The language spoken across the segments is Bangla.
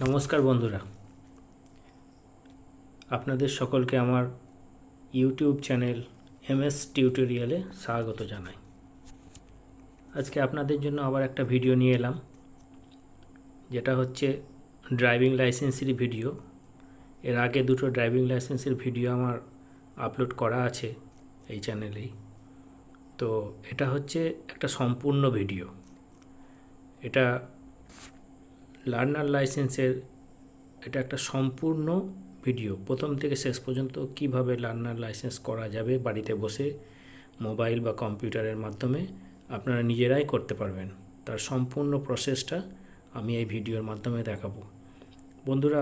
নমস্কার বন্ধুরা, আপনাদের সকলকে আমার ইউটিউব চ্যানেল এমএস টিউটোরিয়ালে স্বাগত জানাই। আজকে আপনাদের জন্য আবার একটা ভিডিও নিয়ে এলাম, যেটা হচ্ছে ড্রাইভিং লাইসেন্সের ভিডিও। এর আগে দুটো ড্রাইভিং লাইসেন্সের ভিডিও আমার আপলোড করা আছে এই চ্যানেলেই। তো এটা হচ্ছে একটা সম্পূর্ণ ভিডিও। এটা লার্নার লাইসেন্সের এটা একটা সম্পূর্ণ ভিডিও, প্রথম থেকে শেষ পর্যন্ত কিভাবে লার্নার লাইসেন্স করা যাবে বাড়িতে বসে মোবাইল বা কম্পিউটারের মাধ্যমে আপনারা নিজেরাই করতে পারবেন। তার সম্পূর্ণ প্রসেসটা আমি এই ভিডিওর মাধ্যমে দেখাবো। বন্ধুরা,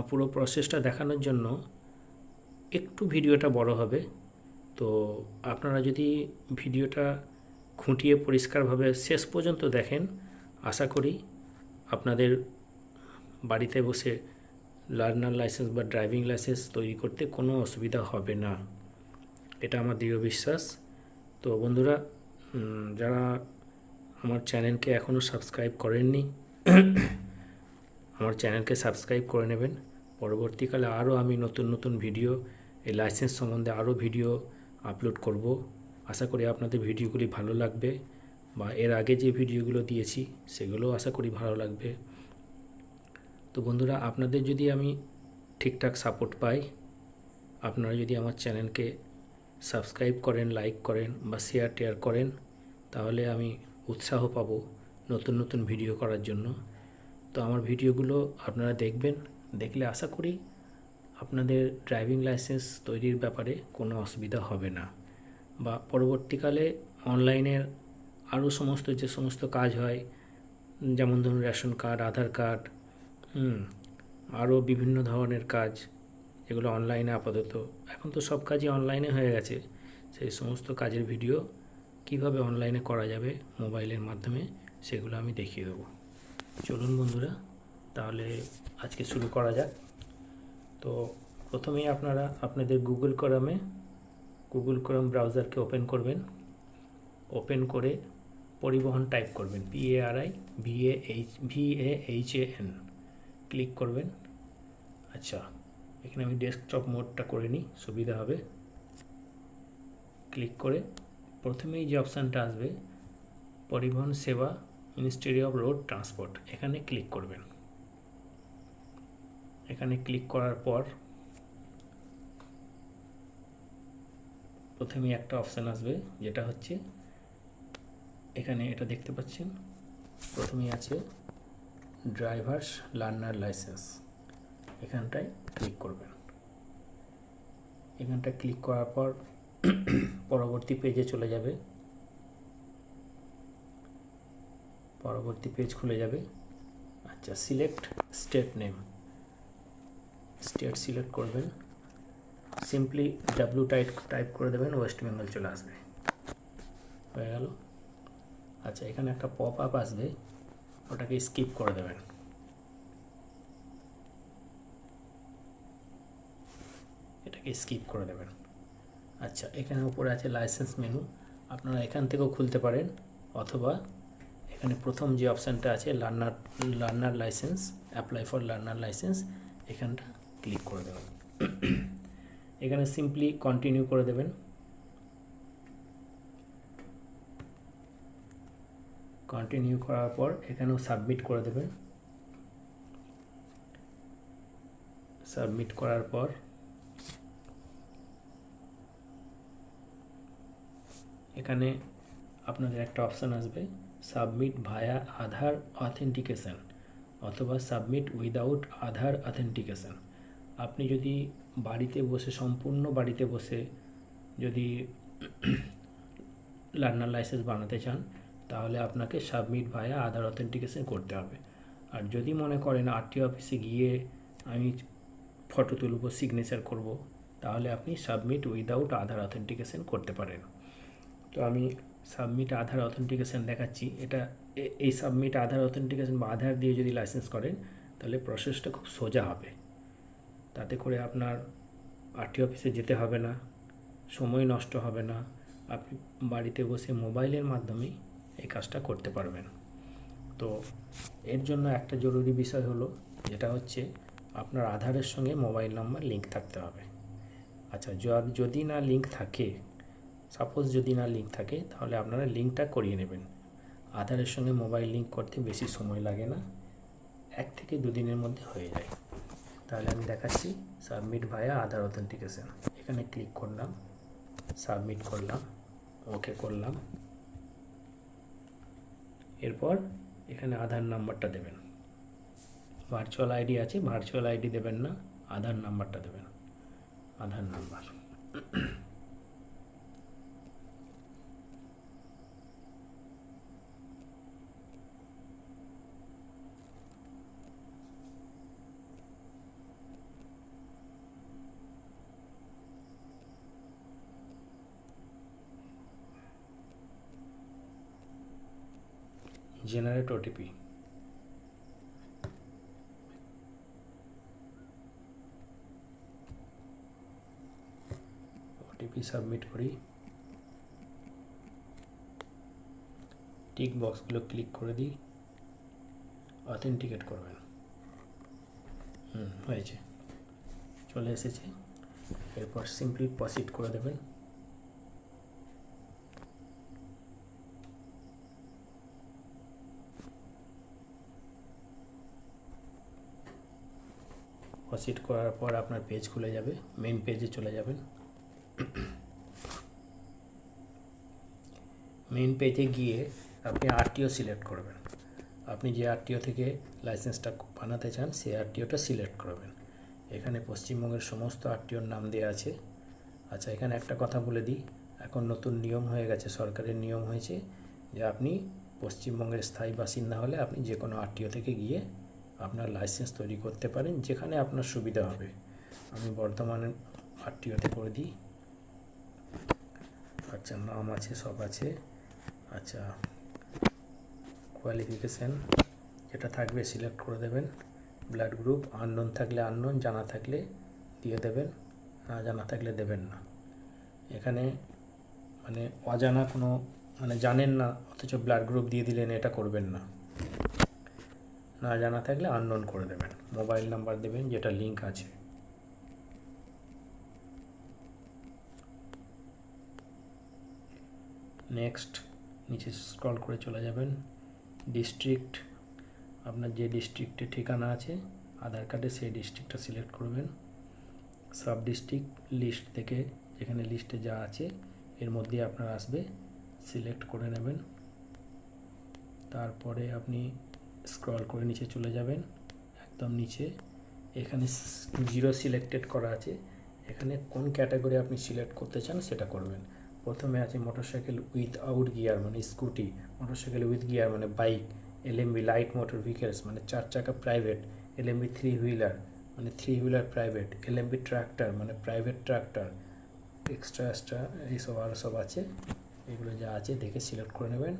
পুরো প্রসেসটা দেখানোর জন্য একটু ভিডিওটা বড় হবে, তো আপনারা যদি ভিডিওটা খুঁটিয়ে পরিষ্কারভাবে শেষ পর্যন্ত দেখেন, আশা করি আপনাদের বাড়িতে বসে লার্নার লাইসেন্স বা ড্রাইভিং লাইসেন্স তৈরি করতে কোনো অসুবিধা হবে না, এটা আমার দৃঢ় বিশ্বাস। তো বন্ধুরা, যারা আমার চ্যানেলকে এখনও সাবস্ক্রাইব করেননি, আমার চ্যানেলকে সাবস্ক্রাইব করে নেবেন। পরবর্তীকালে আরও আমি নতুন নতুন ভিডিও এই লাইসেন্স সম্বন্ধে আরও ভিডিও আপলোড করব। আশা করি আপনাদের ভিডিওগুলি ভালো লাগবে, বা এর আগে যে ভিডিওগুলো দিয়েছি সেগুলো আশা করি ভালো লাগবে। তো বন্ধুরা, আপনাদের যদি আমি ঠিকঠাক সাপোর্ট পাই, আপনারা যদি আমার চ্যানেলকে সাবস্ক্রাইব করেন, লাইক করেন বা শেয়ার করেন, তাহলে আমি উৎসাহ পাবো নতুন নতুন ভিডিও করার জন্য। তো আমার ভিডিওগুলো আপনারা দেখবেন, দেখলে আশা করি আপনাদের ড্রাইভিং লাইসেন্স তৈরির ব্যাপারে কোনো অসুবিধা হবে না, বা পরবর্তীকালে অনলাইনের আরও যে সমস্ত কাজ হয়, যেমন ধরুন রেশন কার্ড, আধার কার্ড, আরও বিভিন্ন ধরনের কাজ, যেগুলো অনলাইনে আপাতত, এখন তো সব কাজই অনলাইনে হয়ে গেছে, সেই সমস্ত কাজের ভিডিও কিভাবে অনলাইনে করা যাবে মোবাইলের মাধ্যমে, সেগুলো আমি দেখিয়ে দেবো। চলুন বন্ধুরা, তাহলে আজকে শুরু করা যাক। তো প্রথমেই আপনারা আপনাদের গুগল ক্রোম ব্রাউজারকে ওপেন করবেন। ওপেন করে পরিবহন টাইপ করবেন, PARIVAHAN ক্লিক করবেন। আচ্ছা, এখানে আমি ডেস্কটপ মোডটা করে নিই, সুবিধা হবে। ক্লিক করে প্রথমেই যে অপশানটা আসবে, পরিবহন সেবা মিনিস্ট্রি অফ রোড ট্রান্সপোর্ট, এখানে ক্লিক করবেন। এখানে ক্লিক করার পর প্রথমেই একটা অপশান আসবে, যেটা হচ্ছে এখানে এটা দেখতে পাচ্ছেন, প্রথমেই আছে ড্রাইভার্স লার্নার লাইসেন্স, এখানটায় ক্লিক করবেন। এখানটায় ক্লিক করার পর পরবর্তী পেজে চলে যাবে, পরবর্তী পেজ খুলে যাবে। আচ্ছা, select state name, state select করবেন, সিম্পলি ডাব্লিউ টাইপ করে দেবেন, ওয়েস্ট বেঙ্গল চলে আসবে, হয়ে গেল। আচ্ছা, এখানে একটা পপ আপ আসবে, ওটাকে স্কিপ করে দেবেন। এটাকে স্কিপ করে দেবেন। আচ্ছা, এখানে উপরে আছে লাইসেন্স মেনু, আপনারা এখান থেকেও খুলতে পারেন, অথবা এখানে প্রথম যে অপশানটা আছে learner licence, apply for learner licence, এখানটা ক্লিক করে দেবেন। এখানে সিম্পলি কন্টিনিউ করে দেবেন। কন্টিনিউ করার পর এখানেও সাবমিট করে দেবেন। সাবমিট করার পর এখানে আপনাদের একটা অপশান আসবে, সাবমিট ভায়া আধার অথেন্টিকেশন অথবা সাবমিট উইদাউট আধার অথেন্টিকেশন। আপনি যদি বাড়িতে বসে, সম্পূর্ণ বাড়িতে বসে যদি লার্নার লাইসেন্স বানাতে চান, তাহলে আপনাকে সাবমিট ভায়া আধার অথেন্টিকেশন করতে হবে। আর যদি মনে করেন আরটিও অফিসে গিয়ে আমি ফটো তুলব, সিগনেচার করব, তাহলে আপনি সাবমিট উইদাউট আধার অথেন্টিকেশন করতে পারেন। তো আমি সাবমিট আধার অথেন্টিকেশন দেখাচ্ছি। এই সাবমিট আধার অথেন্টিকেশন বা আধার দিয়ে যদি লাইসেন্স করেন, তাহলে প্রসেসটা খুব সোজা হবে। তাতে করে আপনার আরটিও অফিসে যেতে হবে না, সময় নষ্ট হবে না, আপনি বাড়িতে বসে মোবাইলের মাধ্যমেই এই কাজটা করতে পারবেন। তো এর জন্য একটা জরুরি বিষয় হলো, যেটা হচ্ছে আপনার আধারের সঙ্গে মোবাইল নাম্বার লিঙ্ক থাকতে হবে। আচ্ছা, যদি না লিঙ্ক থাকে, সাপোজ যদি না লিঙ্ক থাকে, তাহলে আপনারা লিঙ্কটা করিয়ে নেবেন। আধারের সঙ্গে মোবাইল লিঙ্ক করতে বেশি সময় লাগে না, 1 থেকে 2 দিনের মধ্যে হয়ে যায়। তাহলে আমি দেখাচ্ছি, সাবমিট ভায়া আধার অথেন্টিকেশন, এখানে ক্লিক করলাম, সাবমিট করলাম, ওকে করলাম। এরপর এখানে আধার নাম্বারটা দেবেন। ভার্চুয়াল আইডি আছে, ভার্চুয়াল আইডি দেবেন না, আধার নাম্বারটা দেবেন, Aadhaar number. Generate OTP, OTP submit করি। টিক বক্সগুলো ক্লিক করে দিই, অথেন্টিকেট করবেন। হয়েছে, চলে এসেছে। এরপর সিম্পল প্রসিড করে দেবেন। প্রসিড করার পর আপনার পেজ খুলে যাবে, মেন পেজে চলে যাবেন। মেন পেজে গিয়ে আপনি আরটিও সিলেক্ট করবেন। আপনি যে আরটিও থেকে লাইসেন্সটা বানাতে চান সেই আরটিওটা সিলেক্ট করবেন। এখানে পশ্চিমবঙ্গের সমস্ত আরটিওর নাম দেওয়া আছে। আচ্ছা, এখানে একটা কথা বলে দিই, এখন নতুন নিয়ম হয়ে গেছে, সরকারের নিয়ম হয়েছে যে আপনি পশ্চিমবঙ্গের স্থায়ী বাসিন্দা হলে আপনি যে কোনো আরটিও থেকে গিয়ে আপনার লাইসেন্স তৈরি করতে পারেন, যেখানে আপনার সুবিধা হবে। আমি বর্ধমানের আরটিওতে করে দিই। আচ্ছা, নাম আছে, সব আছে। আচ্ছা, কোয়ালিফিকেশান যেটা থাকবে সিলেক্ট করে দেবেন। ব্লাড গ্রুপ আননোন থাকলে আননোন, জানা থাকলে দিয়ে দেবেন, না জানা থাকলে দেবেন না। এখানে মানে অজানা কোনো মানে জানেন না অথচ ব্লাড গ্রুপ দিয়ে দিলেন, এটা করবেন না। না জানা থাকলে আননোন করে দেবেন। মোবাইল নাম্বার দেবেন যেটা লিঙ্ক আছে। নেক্সট, নিচে স্ক্রল করে চলে যাবেন। ডিস্ট্রিক্ট, আপনার যে ডিস্ট্রিক্টে ঠিকানা আছে আধার কার্ডে সেই ডিস্ট্রিক্টটা সিলেক্ট করবেন। সাব ডিস্ট্রিক্ট লিস্ট থেকে যেখানে লিস্টে যা আছে এর মধ্যে আপনার আসবে, সিলেক্ট করে নেবেন। তারপরে আপনি স্ক্রল করে নিচে চলে যাবেন, একদম নিচে এখানে 0 সিলেক্টেড করা আছে। এখানে কোন ক্যাটাগরি আপনি সিলেক্ট করতে চান সেটা করবেন। প্রথমে আছে মোটরসাইকেল উইথআউট গিয়ার মানে স্কুটি, মোটরসাইকেল উইথ গিয়ার মানে bike, LMB light motor vehicles মানে 4 চাকা প্রাইভেট, এলএমবি 3 হুইলার মানে 3 হুইলার প্রাইভেট, এলএমবি ট্রাক্টর মানে প্রাইভেট ট্রাক্টর, এক্সট্রা এইসব আরও সব আছে। এগুলো যা আছে দেখে সিলেক্ট করে নেবেন।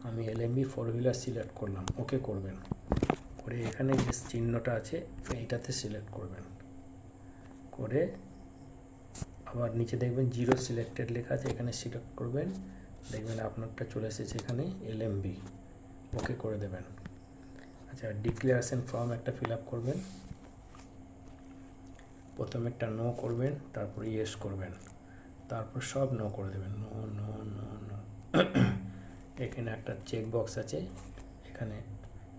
আমি এলএমবি 4 হুইলার সিলেক্ট করলাম, ওকে করবেন। করে এখানে যে চিহ্নটা আছে এইটাতে সিলেক্ট করবেন, করে আবার নিচে দেখবেন 0 সিলেক্টেড লেখা আছে, এখানে সিলেক্ট করবেন, দেখবেন আপনারটা চলে এসেছে এখানে এলএমবি, ওকে করে দেবেন। আচ্ছা, ডিক্লারেশন ফর্ম একটা ফিল আপ করবেন। প্রথমে একটা নো করবেন, তারপর ইয়েস করবেন, তারপর সব নো করে দেবেন, নো নো নো নো। এখানে একটা চেক বক্স আছে, এখানে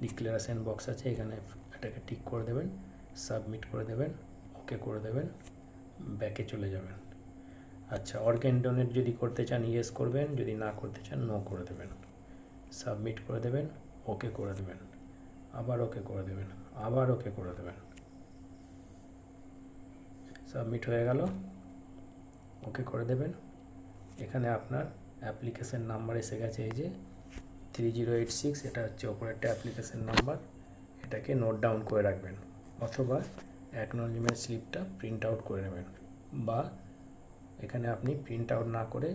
ডিক্লারেশন বক্স আছে, এখানে এটাকে টিক করে দেবেন, সাবমিট করে দেবেন, ওকে করে দেবেন, ব্যাকে চলে যাবেন। আচ্ছা, অর্গান ডোনেট যদি করতে চান ইয়েস করবেন, যদি না করতে চান নো করে দেবেন, সাবমিট করে দেবেন, ওকে করে দেবেন, আবার ওকে করে দেবেন, আবার ওকে করে দেবেন। সাবমিট হয়ে গেল, ওকে করে দেবেন। এখানে আপনার অ্যাপ্লিকেশন নাম্বার এসে গেছে, এই যে 3086, এটা হচ্ছে ওপরেরটা অ্যাপ্লিকেশন নাম্বার। এটাকে নোট ডাউন করে রাখবেন, অথবা অ্যাকনোলেজমেন্ট স্লিপটা প্রিন্ট আউট করে নেবেন, বা এখানে আপনি প্রিন্ট আউট না করে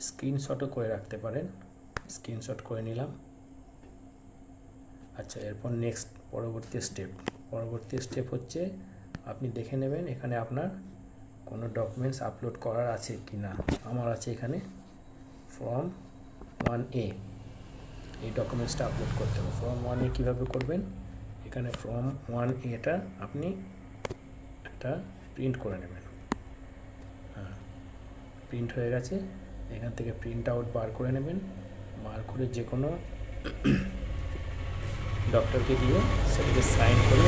স্ক্রিনশটও করে রাখতে পারেন। স্ক্রিনশট করে নিলাম। আচ্ছা, এরপর নেক্সট পরবর্তী স্টেপ হচ্ছে আপনি দেখে নেবেন এখানে আপনার কোনো ডকুমেন্টস আপলোড করার আছে কি না। আমার আছে এখানে ফর্ম 1A, এই ডকুমেন্টসটা আপলোড করতে হবে। ফর্ম 1A কীভাবে করবেন, এখানে ফর্ম 1A আপনি একটা প্রিন্ট করে নেবেন। হ্যাঁ, প্রিন্ট হয়ে গেছে। এখান থেকে প্রিন্ট আউট বার করে নেবেন। বার করে যে কোনো ডক্টরকে দিয়ে সেটাকে সাইন করে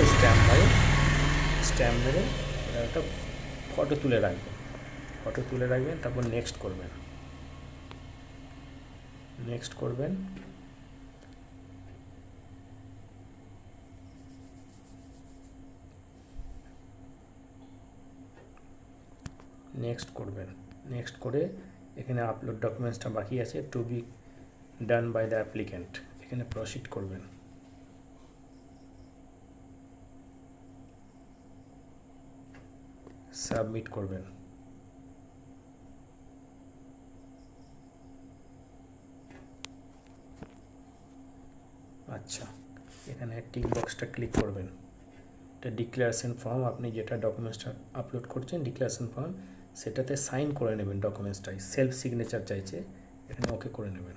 স্ট্যাম্প মেরে একটা ফটো তুলে রাখবেন। তারপর নেক্সট করবেন। নেক্সট করবেন। নেক্সট করে এখানে আপলোড ডকুমেন্টসটা বাকি আছে, to be done by the applicant, এখানে প্রসিড করবেন। সাবমিট করবেন। আচ্ছা, এখানে টিক বক্সটা ক্লিক করবেন। এটা ডিক্লারেশন ফর্ম, আপনি যেটা ডকুমেন্টসটা আপলোড করছেন ডিক্লারেশন ফর্ম, সেটাতে সাইন করে নেবেন। ডকুমেন্টসটাই সেলফ সিগনেচার চাইছে, এখানে ওকে করে নেবেন।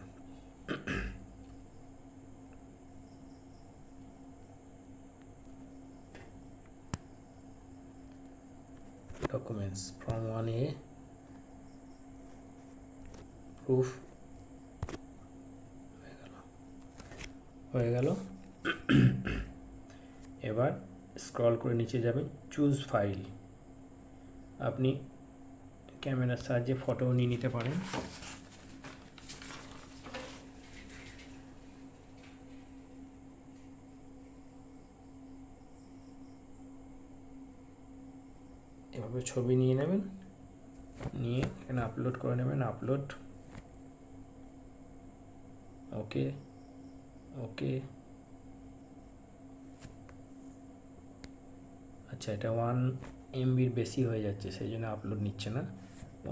ডকুমেন্টস ফর্ম 1A প্রুফ হয়ে গেল। এবার স্ক্রল করে নিচে যাবেন, চুজ ফাইল। আপনি ক্যামেরার সাহায্যে ফটোও নিয়ে নিতে পারেন। এভাবে ছবি নিয়ে নেবেন, নিয়ে এখানে আপলোড করে নেবেন। আপলোড, ওকে ওকে। আচ্ছা, এটা 1 MBর বেশি হয়ে যাচ্ছে, সেই জন্য আপলোড নিচ্ছে না।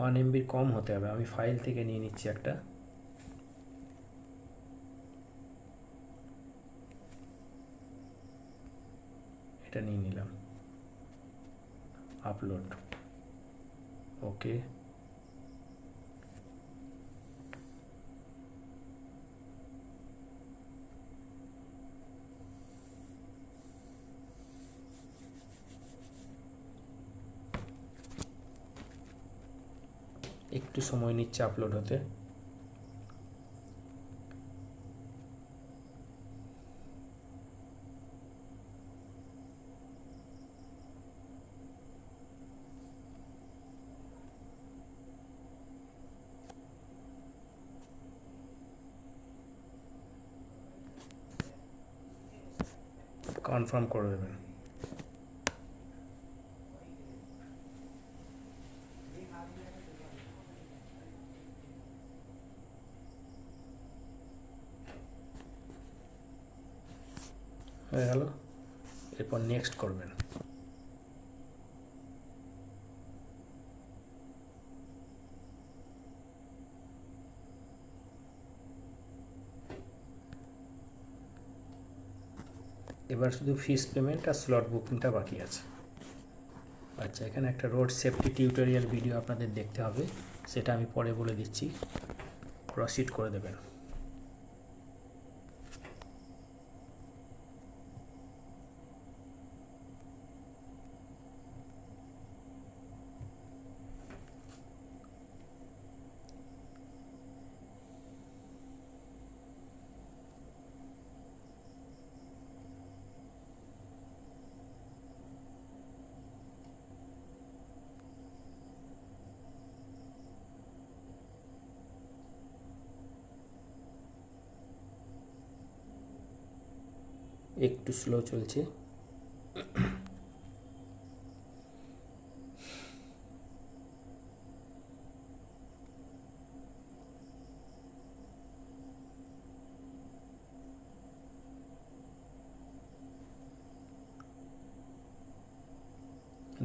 1 MBর কম হতে হবে। আমি ফাইল থেকে নিয়ে নিচ্ছি একটা। এটা নিয়ে নিলাম। আপলোড, ওকে। একটু সময় নিচ্ছে আপলোড হতে। কনফার্ম করে দেবেন। হয়ে গেল। এরপর নেক্সট করবেন। এবার শুধু ফিস পেমেন্ট আর স্লট বুকিংটা বাকি আছে। আচ্ছা, এখানে একটা রোড সেফটি টিউটোরিয়াল ভিডিও আপনাদের দেখতে হবে, সেটা আমি পরে বলে দিচ্ছি। প্রসিড করে দেবেন। একটু স্লো চলছে।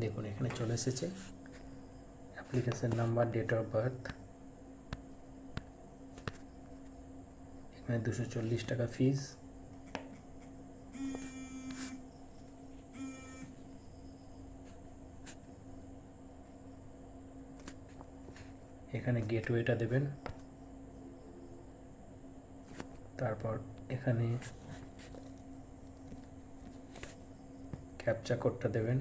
দেখুন এখানে চলে এসেছে application number, date of birth, এখানে 240 টাকা ফিস। এখানে গেটওয়েটা দেবেন। তারপর এখানে ক্যাপচা কোডটা দেবেন।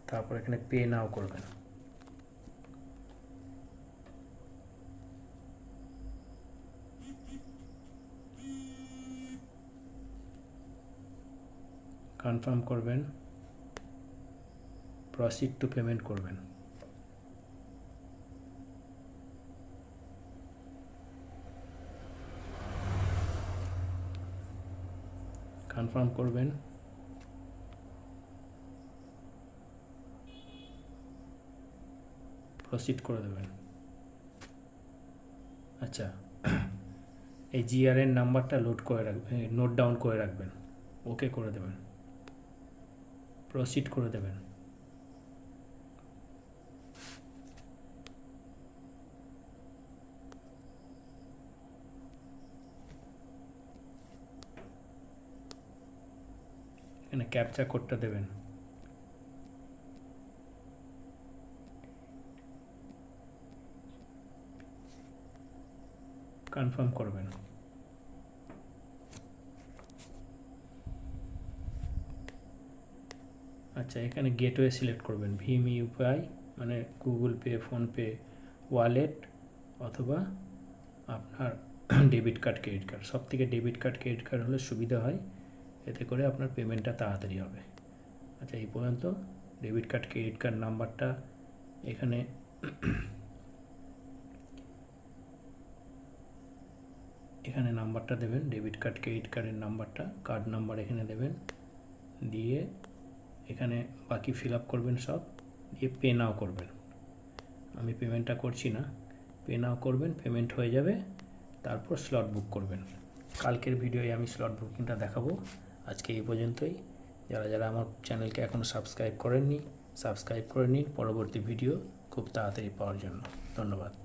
তারপর এখানে পে নাও করবেন। কনফার্ম করবেন, প্রসিড টু পেমেন্ট করবেন। কনফার্ম করবেন, প্রসিড করে দেবেন। আচ্ছা, এই জিআরএন নাম্বারটা লোড করে রাখবেন, নোট ডাউন করে রাখবেন। ওকে করে দেবেন, প্রসিড করে দেবেন। এখানে ক্যাপচা কোডটা দেবেন। কনফার্ম করবেন। আচ্ছা, এখানে গেটওয়ে সিলেক্ট করবেন, ভীম, ইউপিআই মানে গুগল পে, ফোনপে, ওয়ালেট অথবা আপনার ডেবিট কার্ড, ক্রেডিট কার্ড। সব থেকে ডেবিট কার্ড, ক্রেডিট কার্ড হলে সুবিধা হয়, এতে করে আপনার পেমেন্টটা তাড়াতাড়ি হবে। আচ্ছা, এই পর্যন্ত ডেবিট কার্ড, ক্রেডিট কার্ড নাম্বারটা এখানে এখানে নাম্বারটা দেবেন, ডেবিট কার্ড, ক্রেডিট কার্ডের নাম্বারটা, কার্ড নাম্বার এখানে দেবেন, দিয়ে এখানে বাকি ফিল আপ করবেন সব, দিয়ে পে নাও করবেন। আমি পেমেন্টটা করছি না, পে নাও করবেন, পেমেন্ট হয়ে যাবে। তারপর স্লট বুক করবেন। কালকের ভিডিওয় আমি স্লট বুকিংটা দেখাবো। আজকে এই পর্যন্তই। যারা যারা আমার চ্যানেলকে এখনও সাবস্ক্রাইব করেননি, সাবস্ক্রাইব করে নিন পরবর্তী ভিডিও খুব তাড়াতাড়ি পাওয়ার জন্য। ধন্যবাদ।